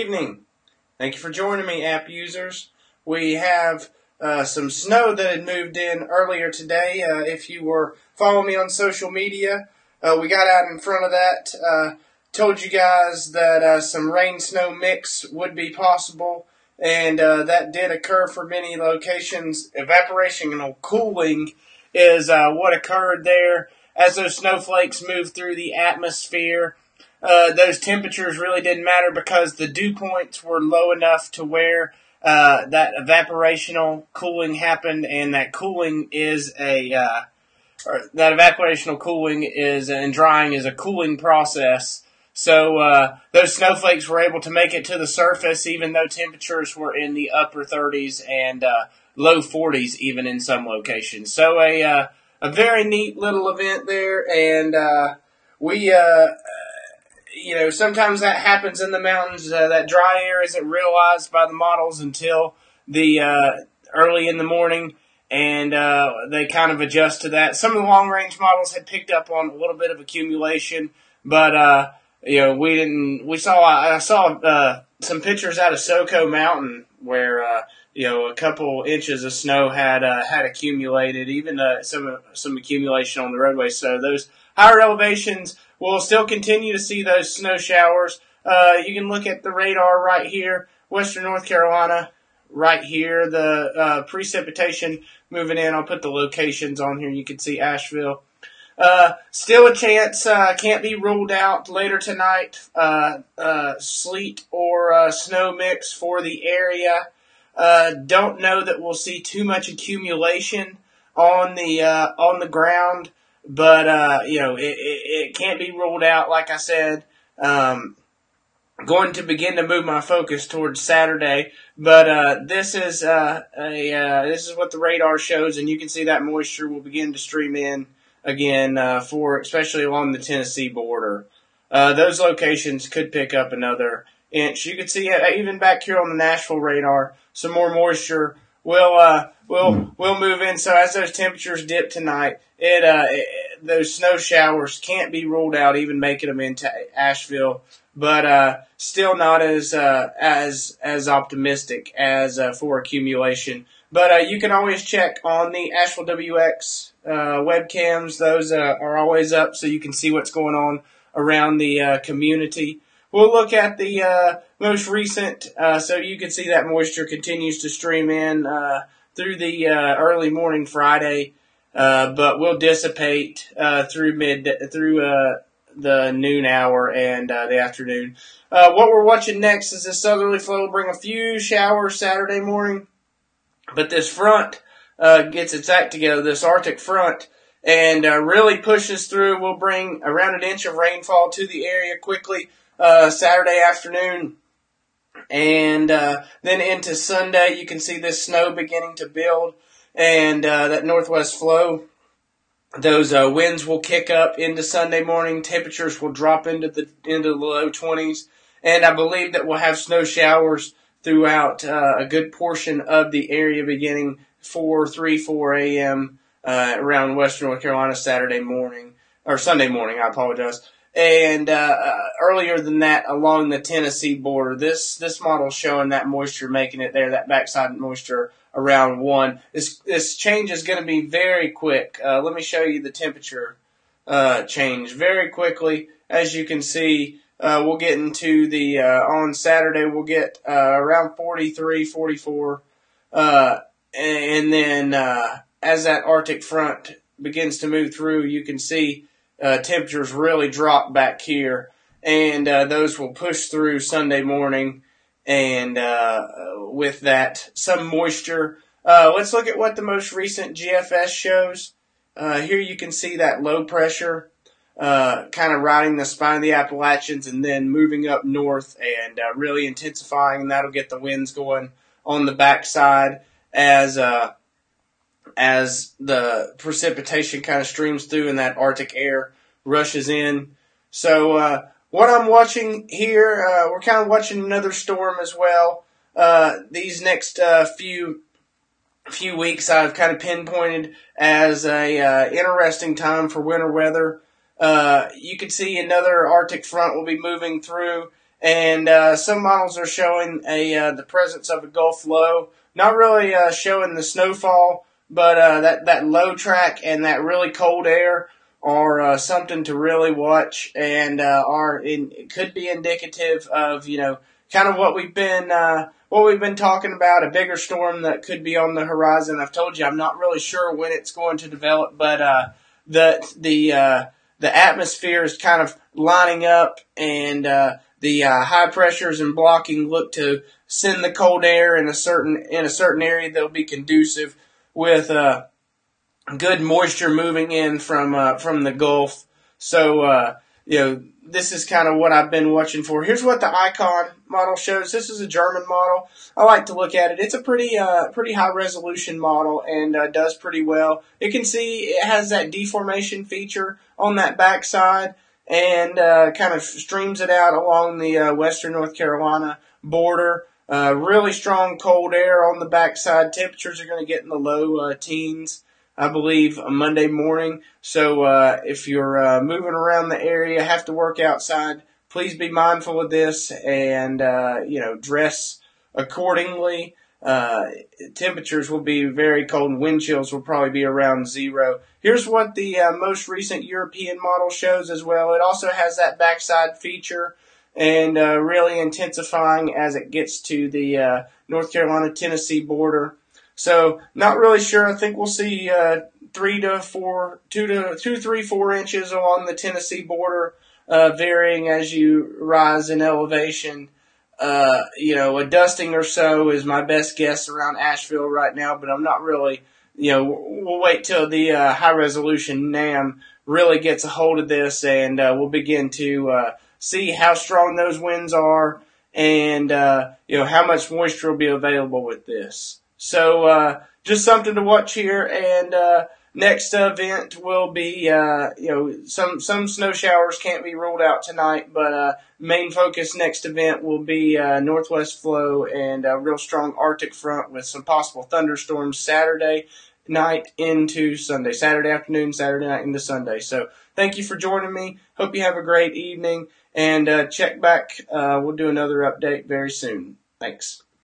evening. Thank you for joining me, app users. We have some snow that had moved in earlier today. If you were following me on social media, we got out in front of that. Told you guys that some rain-snow mix would be possible, and that did occur for many locations. Evaporational cooling is what occurred there as those snowflakes moved through the atmosphere. Those temperatures really didn't matter because the dew points were low enough to where that evaporational cooling happened, and that cooling is that evaporational cooling is and drying is a cooling process. So those snowflakes were able to make it to the surface, even though temperatures were in the upper 30s and low 40s, even in some locations. So a very neat little event there, and we. Sometimes that happens in the mountains. That dry air isn't realized by the models until the early in the morning, and they kind of adjust to that. Some of the long-range models had picked up on a little bit of accumulation, but I saw some pictures out of Soco Mountain where a couple inches of snow had accumulated, even some accumulation on the roadway. So those higher elevations, we'll still continue to see those snow showers. You can look at the radar right here, western North Carolina, right here, the precipitation moving in. I'll put the locations on here. You can see Asheville. Still a chance, can't be ruled out later tonight, sleet or snow mix for the area. Don't know that we'll see too much accumulation on the ground. But, it can't be ruled out, like I said. Going to begin to move my focus towards Saturday. But this is what the radar shows, and you can see that moisture will begin to stream in again especially along the Tennessee border. Those locations could pick up another inch. You can see even back here on the Nashville radar, some more moisture will move in. So as those temperatures dip tonight, those snow showers can't be ruled out, even making them into Asheville, but still not as optimistic as for accumulation. But you can always check on the Asheville WX webcams. Those are always up, so you can see what's going on around the community. We'll look at the most recent, so you can see that moisture continues to stream in through the early morning Friday, but will dissipate through the noon hour and the afternoon. What we're watching next is this southerly flow will bring a few showers Saturday morning, but this front gets its act together, this Arctic front, and really pushes through. Will bring around an inch of rainfall to the area quickly Saturday afternoon. And then into Sunday, you can see this snow beginning to build, and that northwest flow. Those winds will kick up into Sunday morning. Temperatures will drop into the low 20s, and I believe that we'll have snow showers throughout a good portion of the area beginning 4 a.m. Around western North Carolina Sunday morning. I apologize. And earlier than that, along the Tennessee border, this model's showing that moisture making it there, that backside moisture around 1. This change is going to be very quick. Let me show you the temperature change very quickly. As you can see, we'll get into the on Saturday, we'll get around 43, 44, and then as that Arctic front begins to move through, you can see temperatures really drop back here, and those will push through Sunday morning, and with that, some moisture. Let's look at what the most recent GFS shows. Here you can see that low pressure kind of riding the spine of the Appalachians and then moving up north and really intensifying, and that'll get the winds going on the backside as the precipitation kind of streams through and that Arctic air rushes in. So what I'm watching here, we're kind of watching another storm as well. These next few weeks I've kind of pinpointed as a interesting time for winter weather. You can see another Arctic front will be moving through, And some models are showing the presence of a Gulf low, not really showing the snowfall, but that low track and that really cold air are something to really watch, and it could be indicative of kind of what we've been talking about, a bigger storm that could be on the horizon. I've told you I'm not really sure when it's going to develop, but the atmosphere is kind of lining up, and the high pressures and blocking look to send the cold air in a certain area that'll be conducive with good moisture moving in from the Gulf. So this is kind of what I've been watching for. Here's what the Icon model shows. This is a German model. I like to look at it. It's a pretty high resolution model, and does pretty well. You can see it has that deformation feature on that backside, and kind of streams it out along the western North Carolina border. Really strong cold air on the backside. Temperatures are going to get in the low teens, I believe, Monday morning. So if you're moving around the area, have to work outside, please be mindful of this, and dress accordingly. Temperatures will be very cold. Wind chills will probably be around 0. Here's what the most recent European model shows as well. It also has that backside feature, and really intensifying as it gets to the North Carolina-Tennessee border. So not really sure. I think we'll see 3 to 4 inches along the Tennessee border, varying as you rise in elevation. A dusting or so is my best guess around Asheville right now, but I'm not really, we'll wait till the high resolution NAM really gets a hold of this, and we'll begin to see how strong those winds are, and how much moisture will be available with this. So just something to watch here, and next event will be some snow showers can't be ruled out tonight, but main focus next event will be northwest flow and a real strong Arctic front with some possible thunderstorms Saturday night into Sunday, Saturday afternoon, Saturday night into Sunday. So thank you for joining me. Hope you have a great evening, and check back. We'll do another update very soon. Thanks.